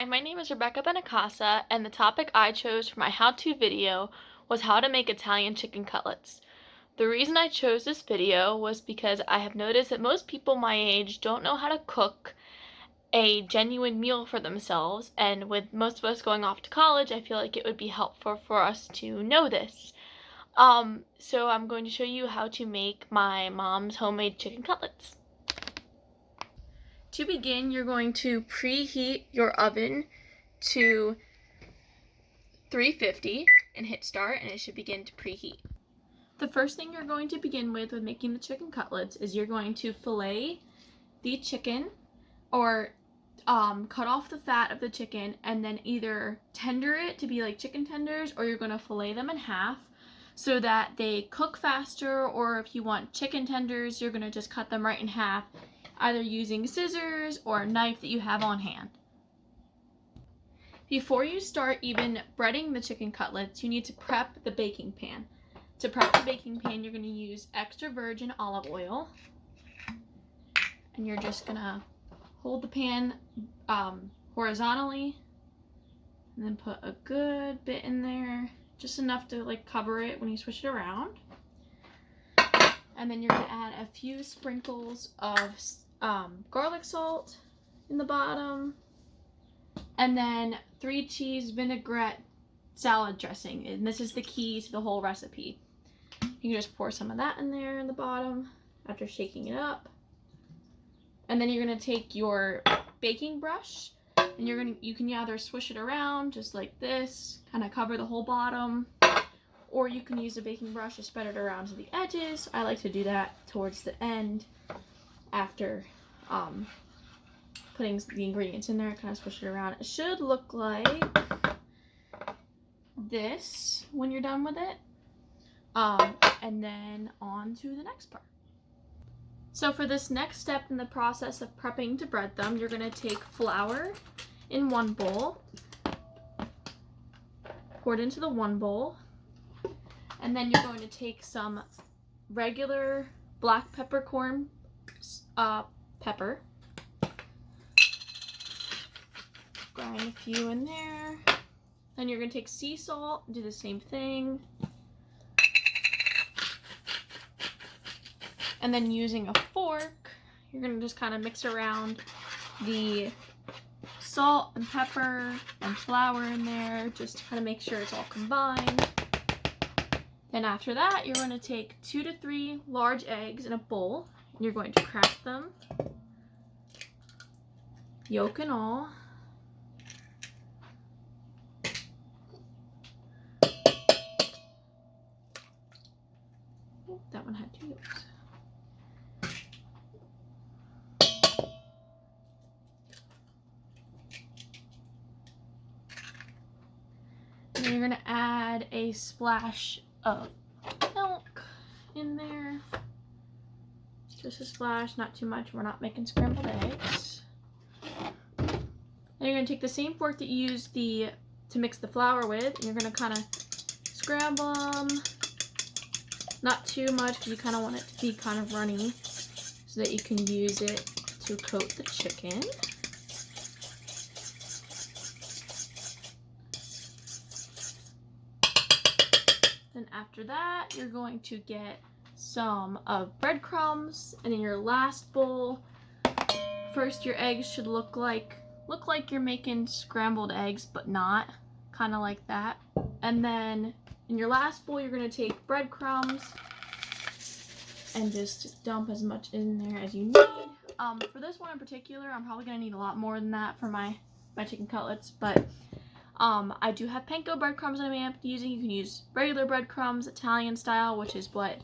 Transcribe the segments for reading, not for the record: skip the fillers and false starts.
Hi, my name is Rebecca Benacasa, and the topic I chose for my how-to video was how to make Italian chicken cutlets. The reason I chose this video was because I have noticed that most people my age don't know how to cook a genuine meal for themselves, and with most of us going off to college, I feel like it would be helpful for us to know this. So I'm going to show you how to make my mom's homemade chicken cutlets. To begin, you're going to preheat your oven to 350 and hit start, and it should begin to preheat. The first thing you're going to begin with making the chicken cutlets is you're going to fillet the chicken, or cut off the fat of the chicken and then either tender it to be like chicken tenders, or you're going to fillet them in half so that they cook faster, or if you want chicken tenders, you're going to just cut them right in half, either using scissors or a knife that you have on hand. Before you start even breading the chicken cutlets, you need to prep the baking pan. To prep the baking pan, you're going to use extra virgin olive oil, and you're just going to hold the pan horizontally and then put a good bit in there, just enough to cover it when you switch it around. And then you're going to add a few sprinkles of garlic salt in the bottom, and then 3 cheese vinaigrette salad dressing, and this is the key to the whole recipe. You can just pour some of that in there in the bottom after shaking it up. And then you're going to take your baking brush, and you can either swish it around just like this, kind of cover the whole bottom, or you can use a baking brush to spread it around to the edges. I like to do that towards the end after putting the ingredients in there, kind of swish it around. It should look like this when you're done with it. And then on to the next part. So for this next step in the process of prepping to bread them, you're going to take flour in one bowl, pour it into the one bowl, and then you're going to take some regular black peppercorn pepper, grind a few in there. Then you're going to take sea salt, do the same thing. And then using a fork, you're going to just kind of mix around the salt and pepper and flour in there, just to kind of make sure it's all combined. Then after that, you're going to take 2 to 3 large eggs in a bowl, and you're going to crack them, yolk and all. Oh, that one had 2 yolks. And then you're going to add a splash of milk in there. Just a splash, not too much. We're not making scrambled eggs. Then you're going to take the same fork that you used to mix the flour with, and you're going to kind of scramble them. Not too much, because you kind of want it to be kind of runny so that you can use it to coat the chicken. Then after that, you're going to get some breadcrumbs, and in your last bowl, first your eggs should look like you're making scrambled eggs, but not, kind of like that. And then in your last bowl, you're going to take breadcrumbs and just dump as much in there as you need. For this one in particular, I'm probably going to need a lot more than that for my chicken cutlets, but I do have panko breadcrumbs that I may have to be using. You can use regular breadcrumbs, Italian style, which is what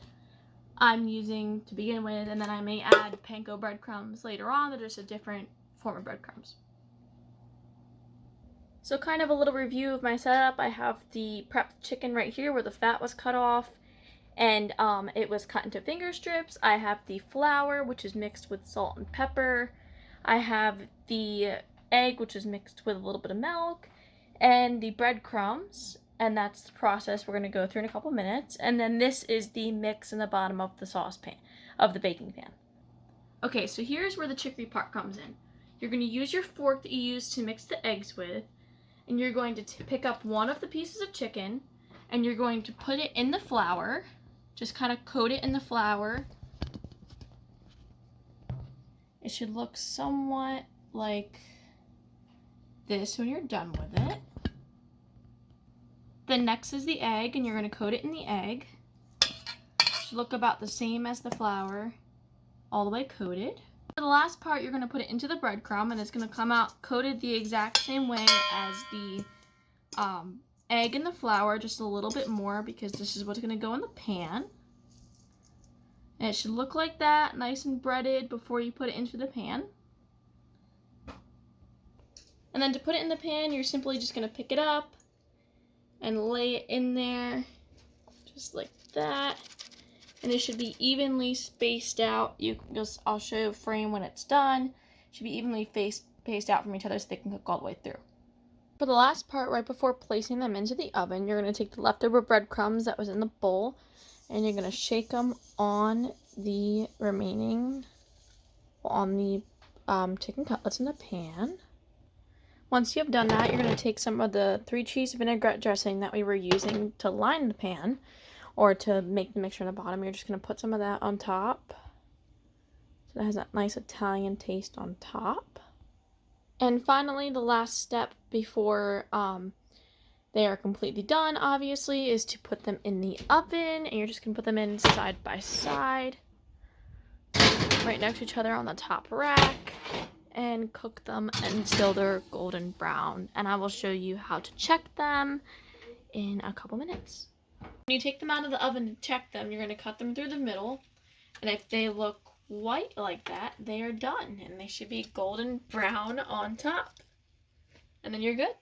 I'm using to begin with, and then I may add panko breadcrumbs later on. They're just a different form of breadcrumbs. So kind of a little review of my setup. I have the prepped chicken right here where the fat was cut off, and it was cut into finger strips. I have the flour, which is mixed with salt and pepper. I have the egg, which is mixed with a little bit of milk, and the breadcrumbs, and that's the process we're going to go through in a couple minutes. And then this is the mix in the bottom of the saucepan, of the baking pan. Okay, so here's where the chicory part comes in. You're going to use your fork that you use to mix the eggs with, and you're going to pick up one of the pieces of chicken, and you're going to put it in the flour. Just kind of coat it in the flour. It should look somewhat like this when you're done with it. Then next is the egg, and you're going to coat it in the egg. It should look about the same as the flour, all the way coated. For the last part, you're going to put it into the breadcrumb, and it's going to come out coated the exact same way as the egg and the flour, just a little bit more, because this is what's going to go in the pan. And it should look like that, nice and breaded before you put it into the pan. And then to put it in the pan, you're simply just going to pick it up and lay it in there, just like that. And it should be evenly spaced out. I'll show you a frame when it's done. It should be evenly spaced out from each other so they can cook all the way through. For the last part, right before placing them into the oven, you're going to take the leftover breadcrumbs that was in the bowl, and you're going to shake them on the chicken cutlets in the pan. Once you have done that, you're going to take some of the 3-cheese vinaigrette dressing that we were using to line the pan, or to make the mixture on the bottom. You're just going to put some of that on top, so it has that nice Italian taste on top. And finally, the last step before they are completely done, obviously, is to put them in the oven. And you're just going to put them in side by side, right next to each other on the top rack, and cook them until they're golden brown. And I will show you how to check them in a couple minutes. When you take them out of the oven to check them, you're going to cut them through the middle. And if they look white like that, they are done. And they should be golden brown on top. And then you're good.